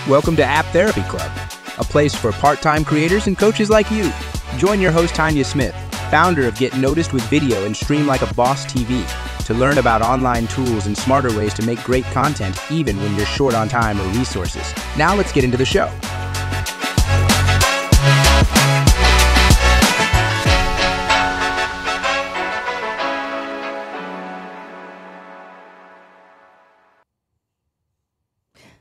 Welcome to App Therapy Club, a place for part-time creators and coaches like you. Join your host, Tanya Smith, founder of Get Noticed with Video and Stream Like a Boss TV, to learn about online tools and smarter ways to make great content even when you're short on time or resources. Now let's get into the show.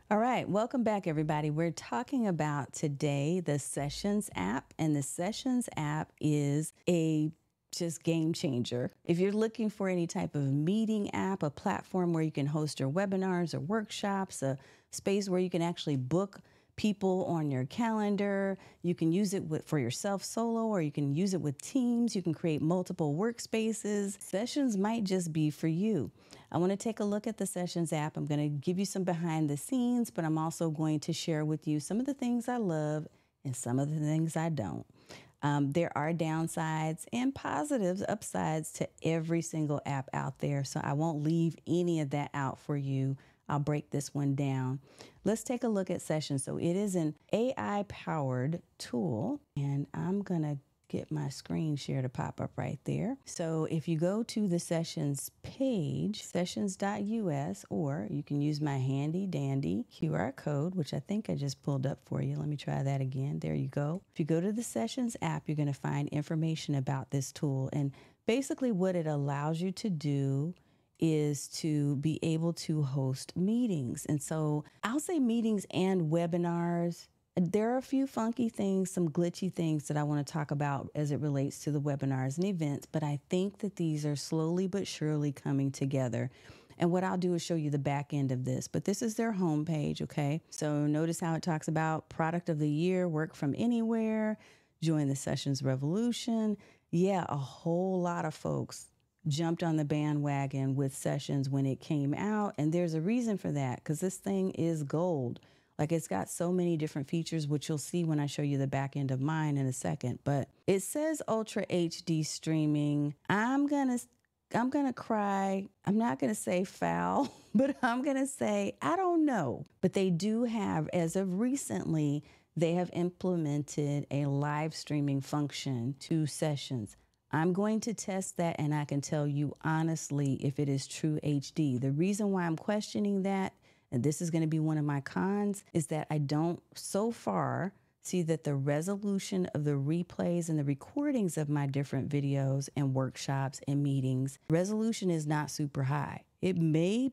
All right, welcome back, everybody. We're talking about today the Sessions app, and the Sessions app is a just game changer. If you're looking for any type of meeting app, a platform where you can host your webinars or workshops, a space where you can actually book people on your calendar, you can use it for yourself solo, or you can use it with teams. You can create multiple workspaces. Sessions might just be for you. I want to take a look at the Sessions app. I'm going to give you some behind the scenes, but I'm also going to share with you some of the things I love and some of the things I don't. There are downsides and positives, upsides to every single app out there. So I won't leave any of that out for you. I'll break this one down. Let's take a look at Sessions. So it is an AI-powered tool, and I'm going to get my screen share to pop up right there. So if you go to the Sessions page, sessions.us, or you can use my handy dandy QR code, which I think I just pulled up for you. Let me try that again. There you go. If you go to the Sessions app, you're going to find information about this tool. And basically what it allows you to do is to be able to host meetings. And so I'll say meetings and webinars. There are a few funky things, some glitchy things that I want to talk about as it relates to the webinars and events, but I think that these are slowly but surely coming together. And what I'll do is show you the back end of this, but this is their homepage, okay? So notice how it talks about product of the year, work from anywhere, join the Sessions revolution. Yeah, a whole lot of folks jumped on the bandwagon with Sessions when it came out, and there's a reason for that, because this thing is gold. Like, it's got so many different features, which you'll see when I show you the back end of mine in a second. But it says Ultra HD streaming. I'm gonna cry. I'm not gonna say foul, but I'm gonna say I don't know. But they do have, as of recently, they have implemented a live streaming function to Sessions. I'm going to test that, and I can tell you honestly if it is true HD. The reason why I'm questioning that, and this is going to be one of my cons, is that I don't so far see that the resolution of the replays and the recordings of my different videos and workshops and meetings, resolution is not super high. It may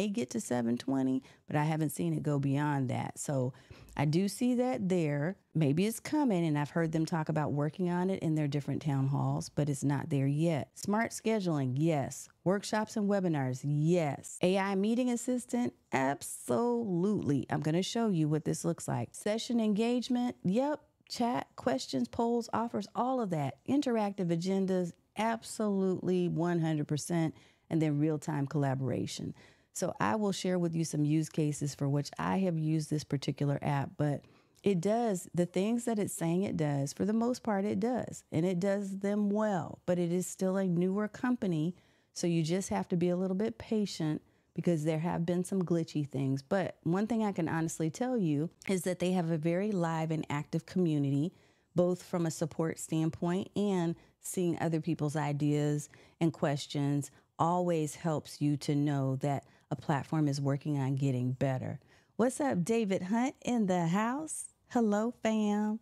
get to 720, but I haven't seen it go beyond that. So I do see that there. Maybe it's coming, and I've heard them talk about working on it in their different town halls, but it's not there yet. Smart scheduling, yes. Workshops and webinars, yes. AI meeting assistant, absolutely. I'm going to show you what this looks like. Session engagement, yep. Chat, questions, polls, offers, all of that. Interactive agendas, absolutely 100%. And then real-time collaboration. So I will share with you some use cases for which I have used this particular app, but it does the things that it's saying it does. For the most part, it does, and it does them well, but it is still a newer company, so you just have to be a little bit patient because there have been some glitchy things. But one thing I can honestly tell you is that they have a very live and active community, both from a support standpoint and seeing other people's ideas and questions always helps you to know that a platform is working on getting better. What's up, David Hunt in the house? Hello, fam.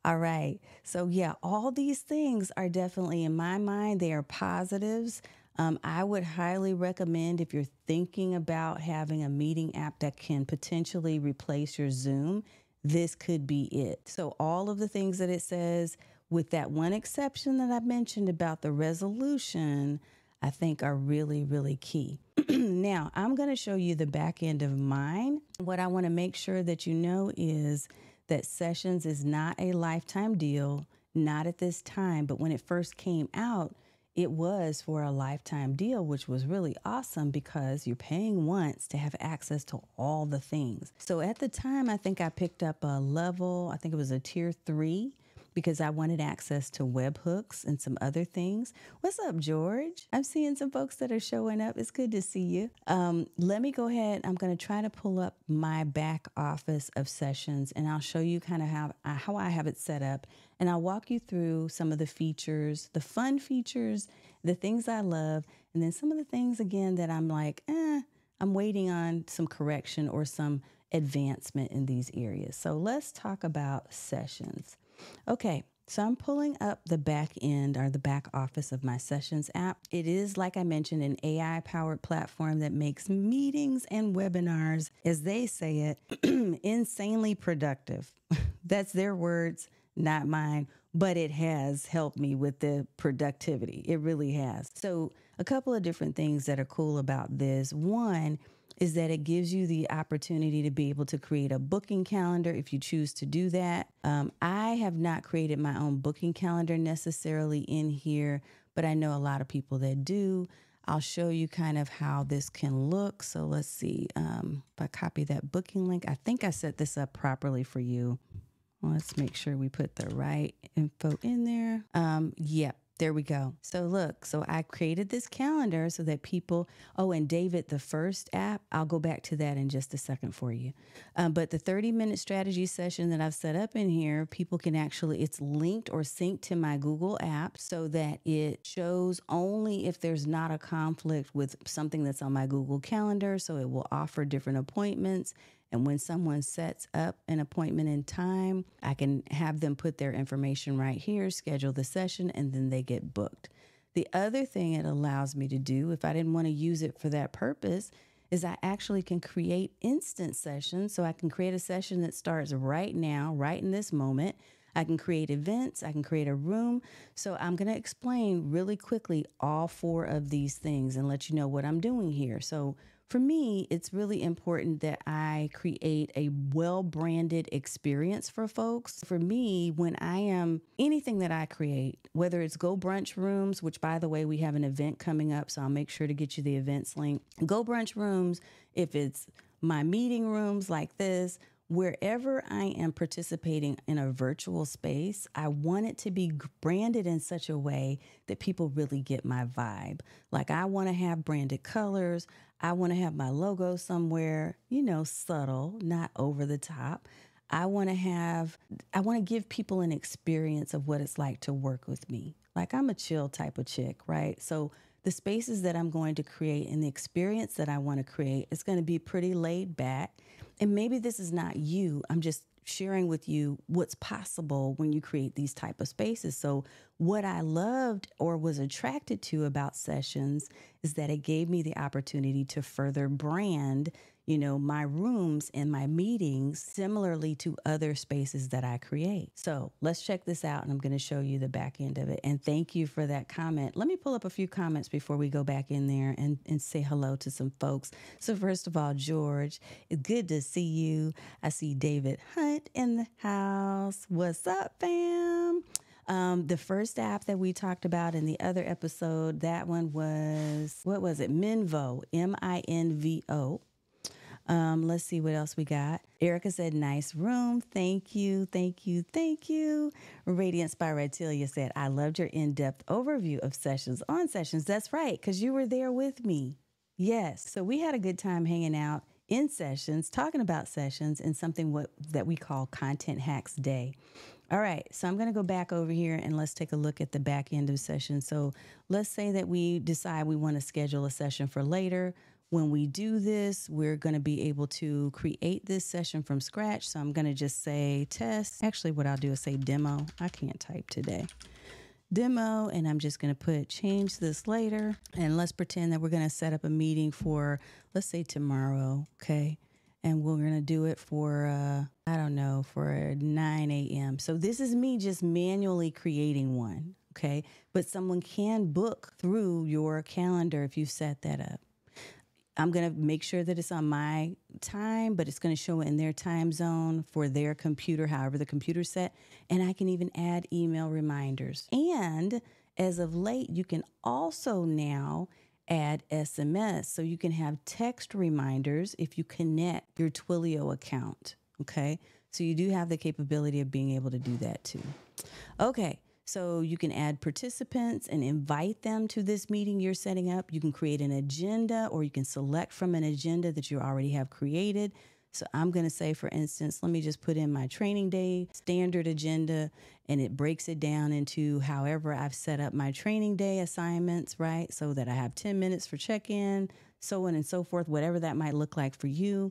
All right. So yeah, all these things are definitely, in my mind, they are positives. I would highly recommend, if you're thinking about having a meeting app that can potentially replace your Zoom, this could be it. So all of the things that it says, with that one exception that I mentioned about the resolution, I think are really, really key. Now, I'm going to show you the back end of mine. What I want to make sure that you know is that Sessions is not a lifetime deal, not at this time, but when it first came out, it was for a lifetime deal, which was really awesome because you're paying once to have access to all the things. So at the time, I think I picked up a level, I think it was a tier 3, because I wanted access to webhooks and some other things. What's up, George? I'm seeing some folks that are showing up. It's good to see you. Let me go ahead. I'm going to try to pull up my back office of Sessions, and I'll show you kind of how I have it set up. And I'll walk you through some of the features, the fun features, the things I love, and then some of the things, again, that I'm like, I'm waiting on some correction or some advancement in these areas. So let's talk about Sessions. Okay, so I'm pulling up the back end or the back office of my Sessions app. It is, like I mentioned, an AI-powered platform that makes meetings and webinars, as they say it, insanely productive. That's their words, not mine, but it has helped me with the productivity. It really has. So a couple of different things that are cool about this. One is that it gives you the opportunity to be able to create a booking calendar if you choose to do that. I have not created my own booking calendar necessarily in here, but I know a lot of people that do. I'll show you kind of how this can look. So let's see, if I copy that booking link, I think I set this up properly for you. Let's make sure we put the right info in there. Yep. There we go. So look, so I created this calendar so that people, and David, the first app, I'll go back to that in just a second for you. But the 30-minute strategy session that I've set up in here, people can actually, it's linked or synced to my Google app so that it shows only if there's not a conflict with something that's on my Google Calendar. So it will offer different appointments. And when someone sets up an appointment in time, I can have them put their information right here, schedule the session, and then they get booked. The other thing it allows me to do, if I didn't want to use it for that purpose, is I actually can create instant sessions. So I can create a session that starts right now, right in this moment. I can create events. I can create a room. So I'm going to explain really quickly all 4 of these things and let you know what I'm doing here. So for me, it's really important that I create a well-branded experience for folks. For me, when I am anything that I create, whether it's Go Brunch Rooms, which by the way, we have an event coming up, so I'll make sure to get you the events link. Go Brunch Rooms, if it's my meeting rooms like this, wherever I am participating in a virtual space, I want it to be branded in such a way that people really get my vibe. Like I want to have branded colors. I want to have my logo somewhere, subtle, not over the top. I want to give people an experience of what it's like to work with me. Like I'm a chill type of chick, right? So the spaces that I'm going to create and the experience that I want to create is going to be pretty laid back. And maybe this is not you. I'm just sharing with you what's possible when you create these type of spaces. So what I loved or was attracted to about Sessions is that it gave me the opportunity to further brand, my rooms and my meetings similarly to other spaces that I create. So let's check this out, and I'm going to show you the back end of it. And thank you for that comment. Let me pull up a few comments before we go back in there and say hello to some folks. So first of all, George, it's good to see you. I see David Hunt in the house. What's up, fam? The first app that we talked about in the other episode, that one was, what was it? Minvo, M-I-N-V-O. Let's see what else we got. Erica said, nice room. Thank you, thank you, thank you. Radiance by Ratilia said, I loved your in-depth overview of Sessions on Sessions. That's right, because you were there with me. Yes, so we had a good time hanging out in Sessions, talking about Sessions and something that we call Content Hacks Day. All right, so I'm going to go back over here and let's take a look at the back end of Sessions. So let's say that we decide we want to schedule a session for later. When we do this, we're going to be able to create this session from scratch. So I'm going to just say test. Actually, what I'll do is say demo. I can't type today. Demo, and I'm just going to change this later. And let's pretend that we're going to set up a meeting for, let's say tomorrow, okay? And we're going to do it for, for 9 a.m. So this is me just manually creating one, okay? But someone can book through your calendar if you set that up. I'm going to make sure that it's on my time, but it's going to show it in their time zone for their computer, however the computer's set. And I can even add email reminders. And as of late, you can also now add SMS. So you can have text reminders if you connect your Twilio account. Okay. So you do have the capability of being able to do that too. Okay. So you can add participants and invite them to this meeting you're setting up. You can create an agenda, or you can select from an agenda that you already have created. So I'm going to say, for instance, let me just put in my training day standard agenda, and it breaks it down into however I've set up my training day assignments, right? So that I have 10 minutes for check-in, so on and so forth, whatever that might look like for you.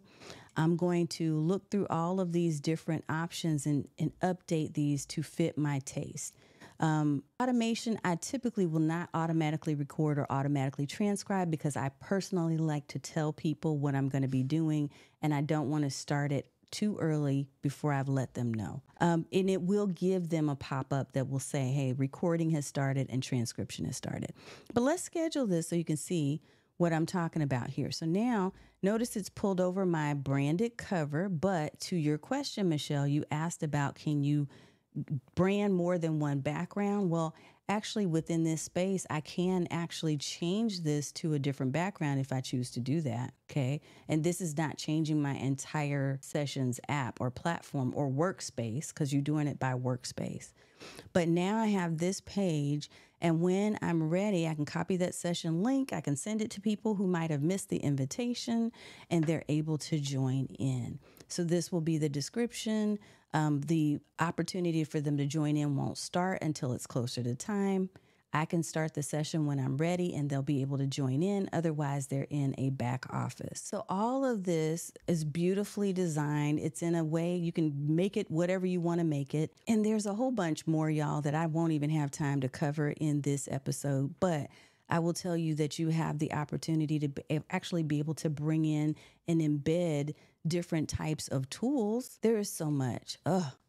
I'm going to look through all of these different options and update these to fit my taste. Automation, I typically will not automatically record or automatically transcribe because I personally like to tell people what I'm going to be doing, and I don't want to start it too early before I've let them know. And it will give them a pop-up that will say, hey, recording has started and transcription has started. But let's schedule this so you can see what I'm talking about here. So now notice it's pulled over my branded cover, but to your question, Michelle, you asked about, can you brand more than one background? Well, actually within this space, I can actually change this to a different background if I choose to do that. Okay. And this is not changing my entire Sessions app or platform or Workspace, because you're doing it by Workspace. But now I have this page, and when I'm ready, I can copy that session link. I can send it to people who might have missed the invitation, and they're able to join in. So this will be the description. The opportunity for them to join in won't start until it's closer to time. I can start the session when I'm ready, and they'll be able to join in. Otherwise, they're in a back office. So all of this is beautifully designed. It's in a way you can make it whatever you want to make it. And there's a whole bunch more, y'all, that I won't even have time to cover in this episode. But I will tell you that you have the opportunity to actually be able to bring in and embed different types of tools. There is so much.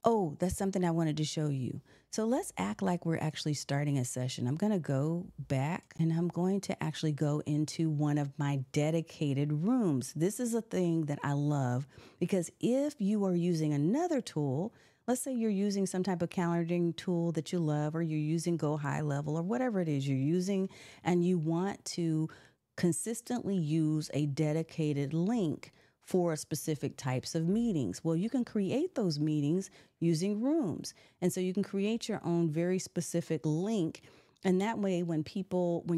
Oh, that's something I wanted to show you. So let's act like we're actually starting a session. I'm going to go back, and I'm going to actually go into one of my dedicated rooms. This is a thing that I love, because if you are using another tool, let's say you're using some type of calendaring tool that you love, or you're using Go High Level, or whatever it is you're using, and you want to consistently use a dedicated link for specific types of meetings. Well, you can create those meetings using rooms. And so you can create your own very specific link. And that way, when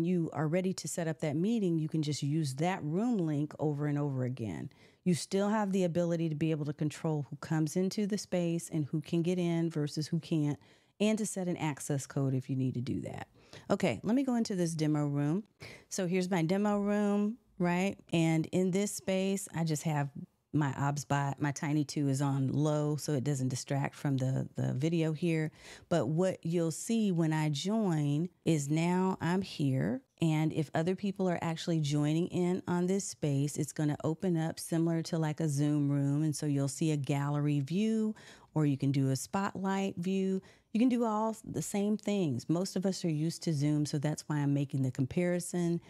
you are ready to set up that meeting, you can just use that room link over and over again. You still have the ability to be able to control who comes into the space and who can get in versus who can't, and to set an access code if you need to do that. Okay, let me go into this demo room. So here's my demo room, right? And in this space, I just have my OBSBot. My Tiny 2 is on low, so it doesn't distract from the video here. But what you'll see when I join is now I'm here. And if other people are actually joining in on this space, it's going to open up similar to like a Zoom room. And so you'll see a gallery view, or you can do a spotlight view. You can do all the same things. Most of us are used to Zoom, so that's why I'm making the comparison.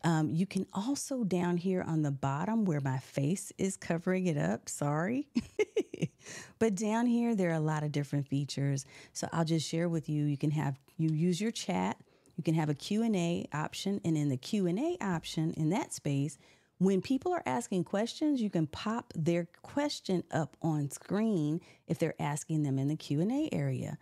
You can also, down here on the bottom where my face is covering it up, sorry. But down here, there are a lot of different features. So I'll just share with you, you use your chat. You can have a Q&A option, and in the Q&A option in that space, when people are asking questions, you can pop their question up on screen if they're asking them in the Q&A area.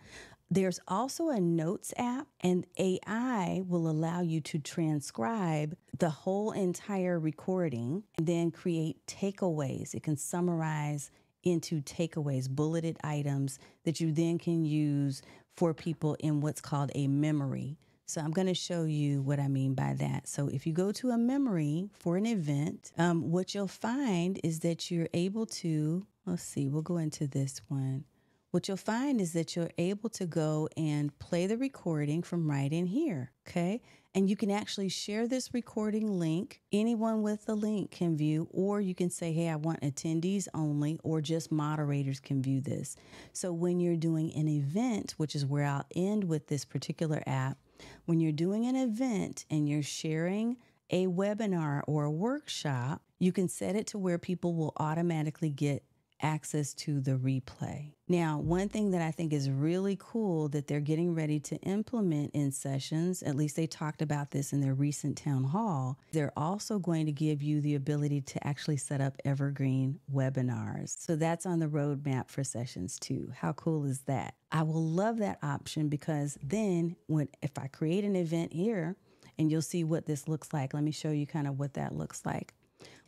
There's also a notes app, and AI will allow you to transcribe the whole entire recording and then create takeaways. It can summarize into takeaways, bulleted items that you then can use for people in what's called a memory. So I'm going to show you what I mean by that. So if you go to a memory for an event, what you'll find is that you're able to, let's see, we'll go into this one. What you'll find is that you're able to go and play the recording from right in here, okay? And you can actually share this recording link. Anyone with the link can view, or you can say, hey, I want attendees only, or just moderators can view this. So when you're doing an event, which is where I'll end with this particular app, when you're doing an event and you're sharing a webinar or a workshop, you can set it to where people will automatically get access to the replay. Now, one thing that I think is really cool that they're getting ready to implement in Sessions, at least they talked about this in their recent town hall, they're also going to give you the ability to actually set up evergreen webinars. So that's on the roadmap for Sessions too. How cool is that? I will love that option because then if I create an event here, and you'll see what this looks like. Let me show you kind of what that looks like.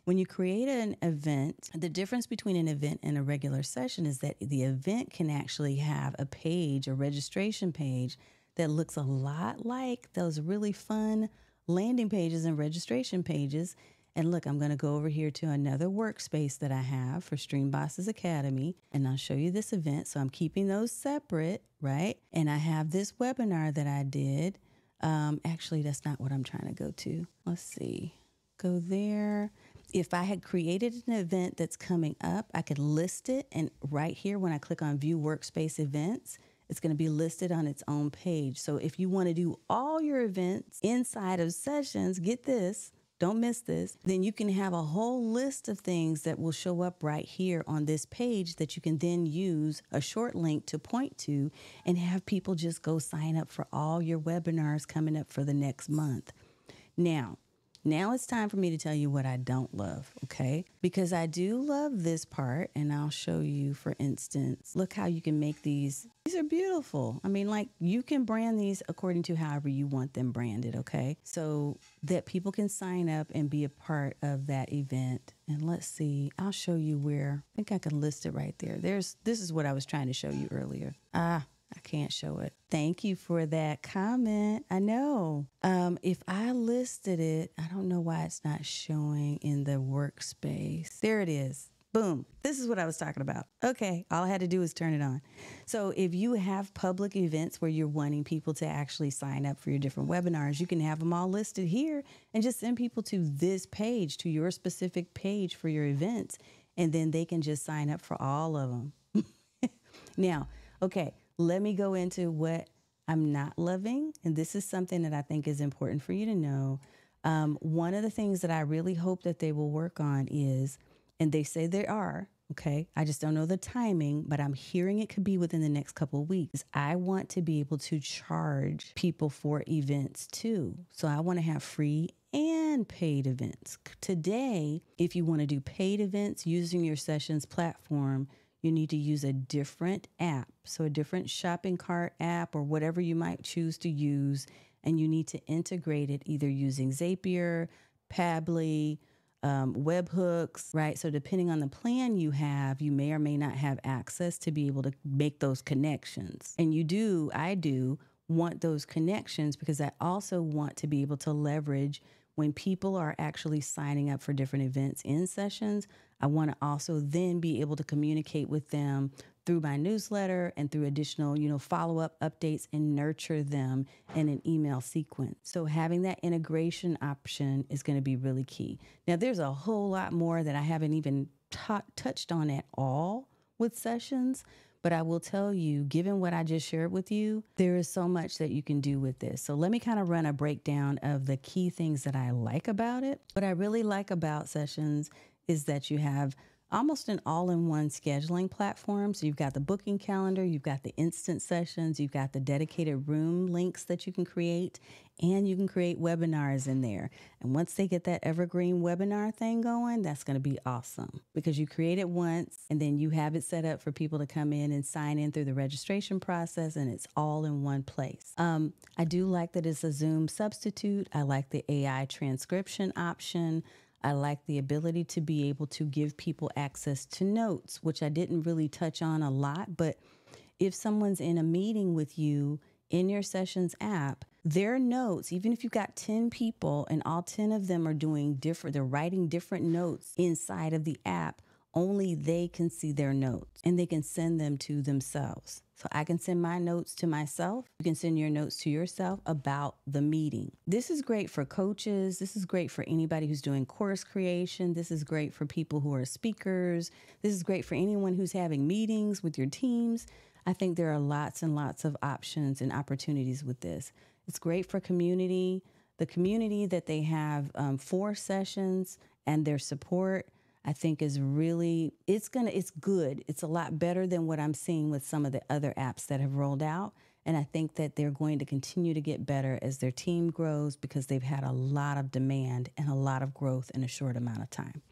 When you create an event, the difference between an event and a regular session is that the event can actually have a page, a registration page that looks a lot like those really fun landing pages and registration pages. And look, I'm going to go over here to another workspace that I have for Stream Bosses Academy, and I'll show you this event. So I'm keeping those separate, right? And I have this webinar that I did. Actually, that's not what I'm trying to go to. Let's see. Go there. If I had created an event that's coming up, I could list it. And right here, when I click on View Workspace Events, it's going to be listed on its own page. So if you want to do all your events inside of Sessions, get this. Don't miss this. Then you can have a whole list of things that will show up right here on this page that you can then use a short link to point to and have people just go sign up for all your webinars coming up for the next month. Now it's time for me to tell you what I don't love, okay? Because I do love this part, and I'll show you, for instance, look how you can make these. These are beautiful. I mean, like, you can brand these according to however you want them branded, okay? So that people can sign up and be a part of that event. And let's see, I'll show you where. I think I can list it right there. This is what I was trying to show you earlier. I can't show it. Thank you for that comment. I know. If I listed it, I don't know why it's not showing in the workspace. There it is. Boom. This is what I was talking about. Okay. All I had to do was turn it on. So if you have public events where you're wanting people to actually sign up for your different webinars, you can have them all listed here and just send people to this page, to your specific page for your events. And then they can just sign up for all of them. Now, okay. Let me go into what I'm not loving. And this is something that I think is important for you to know. One of the things that I really hope that they will work on is, and they say they are, okay, I just don't know the timing, but I'm hearing it could be within the next couple of weeks. I want to be able to charge people for events too. So I want to have free and paid events. Today, if you want to do paid events using your Sessions platform, you need to use a different app, so a different shopping cart app or whatever you might choose to use, and you need to integrate it either using Zapier, Pabbly, webhooks, right? So depending on the plan you have, you may or may not have access to be able to make those connections. And I do want those connections because I also want to be able to leverage when people are actually signing up for different events in Sessions. I want to also then be able to communicate with them through my newsletter and through additional, follow-up updates and nurture them in an email sequence. So having that integration option is going to be really key. Now, there's a whole lot more that I haven't even touched on at all with Sessions, but I will tell you, given what I just shared with you, there is so much that you can do with this. So let me kind of run a breakdown of the key things that I like about it. What I really like about Sessions is that you have almost an all-in-one scheduling platform. So you've got the booking calendar, you've got the instant sessions, you've got the dedicated room links that you can create, and you can create webinars in there. And once they get that evergreen webinar thing going, that's going to be awesome because you create it once and then you have it set up for people to come in and sign in through the registration process, and it's all in one place. I do like that it's a Zoom substitute. I like the AI transcription option. I like the ability to be able to give people access to notes, which I didn't really touch on a lot. But if someone's in a meeting with you in your Sessions app, their notes, even if you've got 10 people and all 10 of them are doing different, they're writing different notes inside of the app, only they can see their notes and they can send them to themselves. So I can send my notes to myself. You can send your notes to yourself about the meeting. This is great for coaches. This is great for anybody who's doing course creation. This is great for people who are speakers. This is great for anyone who's having meetings with your teams. I think there are lots and lots of options and opportunities with this. It's great for community. The community that they have for Sessions and their support, I think is really, it's good. It's a lot better than what I'm seeing with some of the other apps that have rolled out. And I think that they're going to continue to get better as their team grows because they've had a lot of demand and a lot of growth in a short amount of time.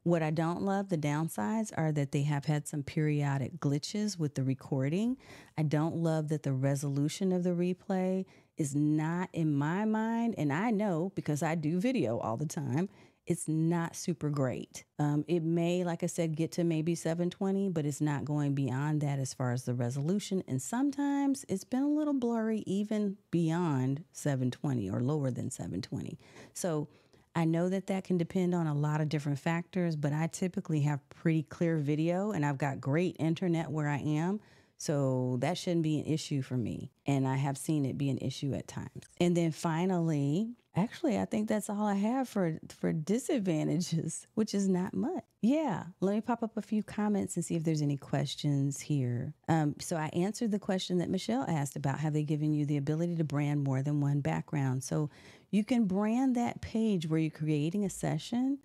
What I don't love, the downsides, are that they have had some periodic glitches with the recording. I don't love that the resolution of the replay is not, in my mind, and I know because I do video all the time, it's not super great. It may, like I said, get to maybe 720, but it's not going beyond that as far as the resolution. And sometimes it's been a little blurry even beyond 720 or lower than 720. So I know that that can depend on a lot of different factors, but I typically have pretty clear video and I've got great internet where I am. So that shouldn't be an issue for me. And I have seen it be an issue at times. And then finally, actually, I think that's all I have for disadvantages, which is not much. Yeah, let me pop up a few comments and see if there's any questions here. So I answered the question that Michelle asked about, have they given you the ability to brand more than one background? So you can brand that page where you're creating a session,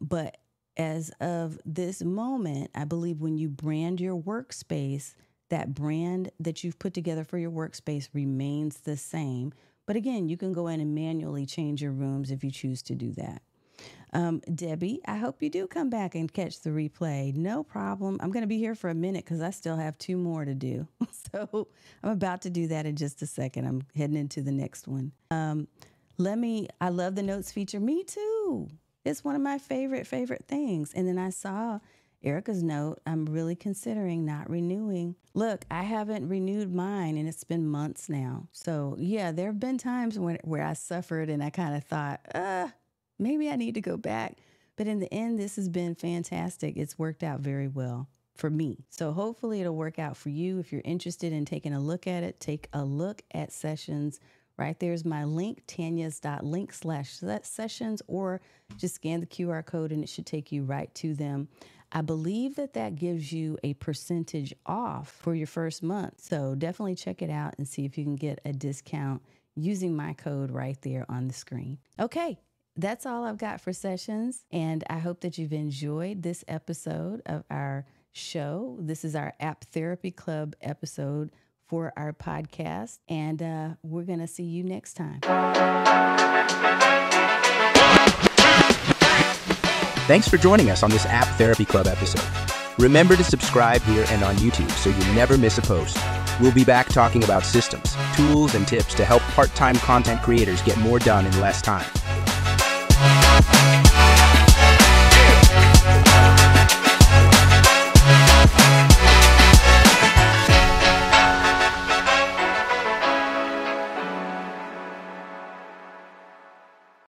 but as of this moment, I believe when you brand your workspace, that brand that you've put together for your workspace remains the same. But again, you can go in and manually change your rooms if you choose to do that. Debbie, I hope you do come back and catch the replay. No problem. I'm going to be here for a minute because I still have 2 more to do. So I'm about to do that in just a second. I'm heading into the next one. I love the notes feature. Me too. It's one of my favorite things. And then I saw Erica's note, I'm really considering not renewing. Look, I haven't renewed mine and it's been months now. So yeah, there have been times where I suffered and I kind of thought, maybe I need to go back. But in the end, this has been fantastic. It's worked out very well for me. So hopefully it'll work out for you. If you're interested in taking a look at it, take a look at Sessions. Right there's my link, tanyas.link/sessions, or just scan the QR code and it should take you right to them. I believe that gives you a percentage off for your first month. So definitely check it out and see if you can get a discount using my code right there on the screen. Okay, that's all I've got for Sessions. And I hope that you've enjoyed this episode of our show. This is our App Therapy Club episode for our podcast. And we're going to see you next time. Thanks for joining us on this App Therapy Club episode. Remember to subscribe here and on YouTube so you never miss a post. We'll be back talking about systems, tools, and tips to help part-time content creators get more done in less time.